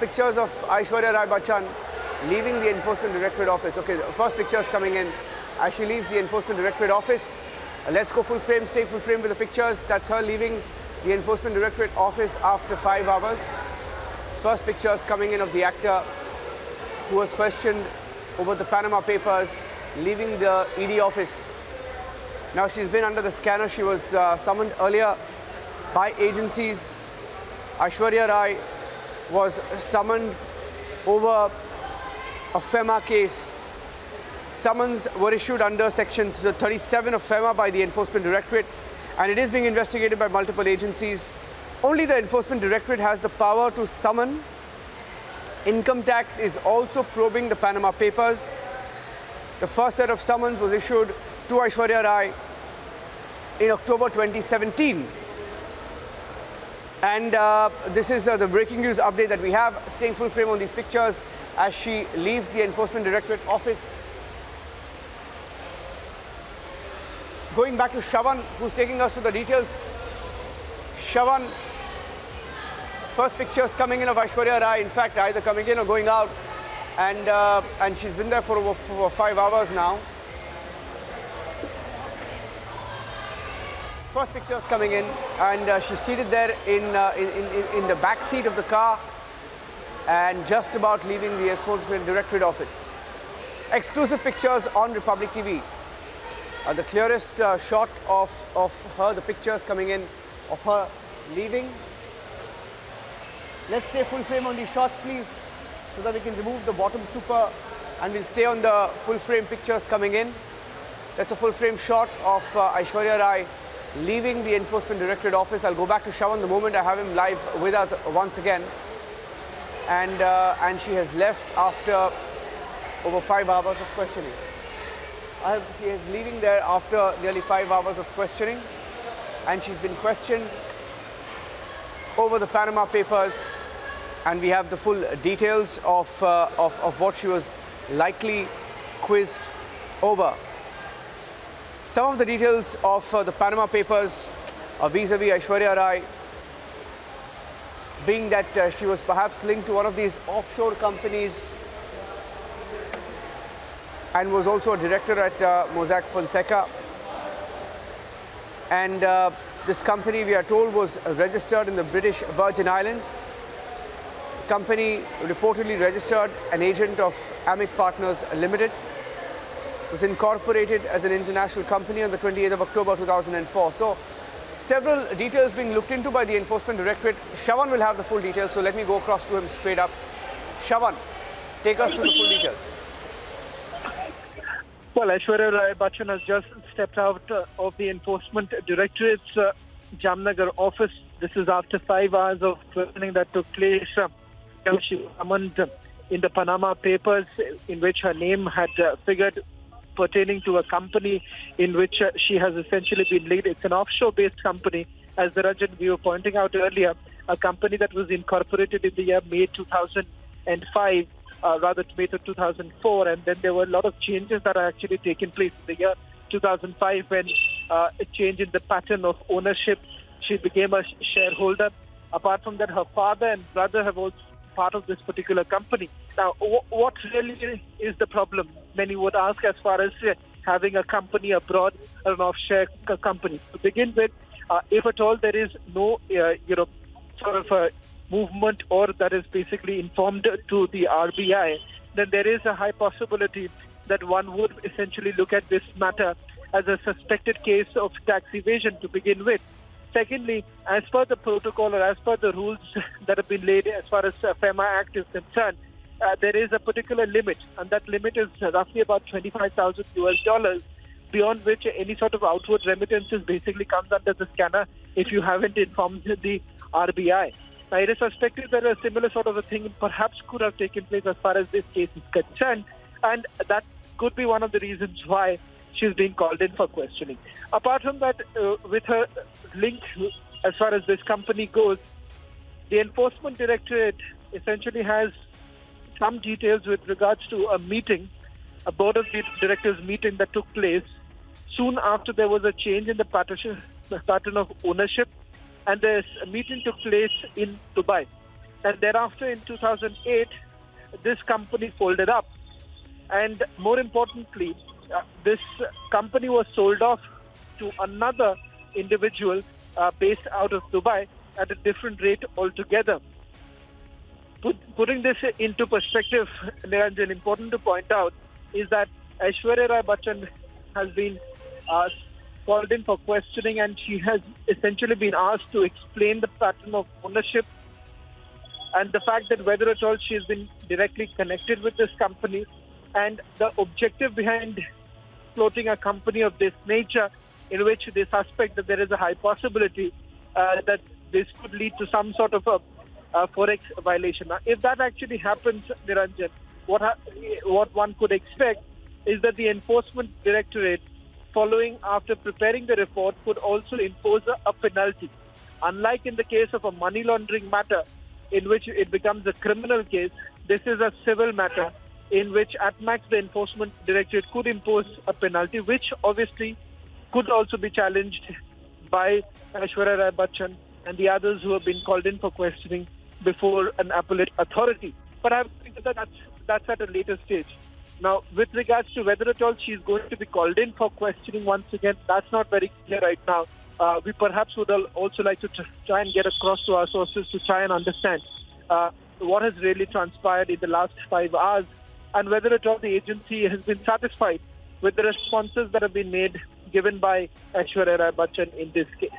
pictures of Aishwarya Rai Bachchan leaving the Enforcement Directorate office. Okay, the first pictures coming in as she leaves the Enforcement Directorate office. Let's go full frame, stay full frame with the pictures. That's her leaving the Enforcement Directorate office after 5 hours. First pictures coming in of the actor who was questioned over the Panama Papers, leaving the ED office. Now she's been under the scanner. She was summoned earlier by agencies. Aishwarya Rai was summoned over a FEMA case. Summons were issued under Section 37 of FEMA by the Enforcement Directorate, and it is being investigated by multiple agencies. Only the Enforcement Directorate has the power to summon. Income Tax is also probing the Panama Papers. The first set of summons was issued to Aishwarya Rai in October 2017. And this is the breaking news update that we have, staying full frame on these pictures as she leaves the Enforcement Directorate office. Going back to Shravan, who's taking us to the details. Shravan, first pictures coming in of Aishwarya Rai, in fact, either coming in or going out. And she's been there for over 5 hours now. First pictures coming in, and she's seated there in the back seat of the car and just about leaving the Enforcement Directorate office. Exclusive pictures on Republic TV. The clearest shot of her, the pictures coming in of her leaving. Let's stay full frame on these shots, please, so that we can remove the bottom super and we'll stay on the full frame pictures coming in. That's a full frame shot of Aishwarya Rai leaving the Enforcement Directorate office. I'll go back to Shravan the moment I have him live with us once again. And she has left after over 5 hours of questioning. She is leaving there after nearly 5 hours of questioning, and she's been questioned over the Panama Papers, and we have the full details of what she was likely quizzed over. Some of the details of the Panama Papers vis-a-vis Aishwarya Rai being that she was perhaps linked to one of these offshore companies and was also a director at Mossack Fonseca. And this company, we are told, was registered in the British Virgin Islands. The company reportedly registered an agent of Amic Partners Limited. Was incorporated as an international company on the 28th of October 2004. So several details being looked into by the Enforcement Directorate. Shravan will have the full details, so let me go across to him straight up. Shravan, take us through the full details. Well, Aishwarya Rai Bachchan has just stepped out of the Enforcement Directorate's Jamnagar office. This is after 5 hours of questioning that took place. She was summoned in the Panama Papers, in which her name had figured pertaining to a company in which she has essentially been linked. It's an offshore-based company, as the Rajan we were pointing out earlier, a company that was incorporated in the year May 2005. Rather May 2004, and then there were a lot of changes that are actually taken place in the year 2005 when a change in the pattern of ownership. She became a shareholder. Apart from that, her father and brother have also part of this particular company. Now, what really is the problem? Many would ask as far as having a company abroad or an offshore company. To begin with, if at all there is no, sort of a movement or that is basically informed to the RBI, then there is a high possibility that one would essentially look at this matter as a suspected case of tax evasion to begin with. Secondly, as per the protocol or as per the rules that have been laid as far as FEMA Act is concerned, there is a particular limit, and that limit is roughly about $25,000, beyond which any sort of outward remittances basically comes under the scanner if you haven't informed the RBI. Now, it is suspected that a similar sort of a thing perhaps could have taken place as far as this case is concerned, and that could be one of the reasons why she's being called in for questioning. Apart from that, with her link as far as this company goes, the Enforcement Directorate essentially has some details with regards to a meeting, a Board of Directors meeting that took place soon after there was a change in the pattern of ownership, and this meeting took place in Dubai. And thereafter, in 2008, this company folded up. And more importantly, this company was sold off to another individual based out of Dubai at a different rate altogether. Putting this into perspective, Niranjan, important to point out is that Aishwarya Rai Bachchan has been called in for questioning, and she has essentially been asked to explain the pattern of ownership and the fact that whether at all she has been directly connected with this company, and the objective behind floating a company of this nature, in which they suspect that there is a high possibility that this could lead to some sort of a forex violation. Now, if that actually happens, Niranjan, what one could expect is that the Enforcement Directorate, following after preparing the report, could also impose a penalty. Unlike in the case of a money laundering matter, in which it becomes a criminal case, this is a civil matter in which at max the Enforcement Directorate could impose a penalty, which obviously could also be challenged by Aishwarya Rai Bachchan and the others who have been called in for questioning before an appellate authority. But I think that that's at a later stage. Now, with regards to whether at all she is going to be called in for questioning once again, that's not very clear right now. We perhaps would also like to try and get across to our sources to try and understand what has really transpired in the last 5 hours and whether at all the agency has been satisfied with the responses that have been given by Aishwarya Rai Bachchan in this case.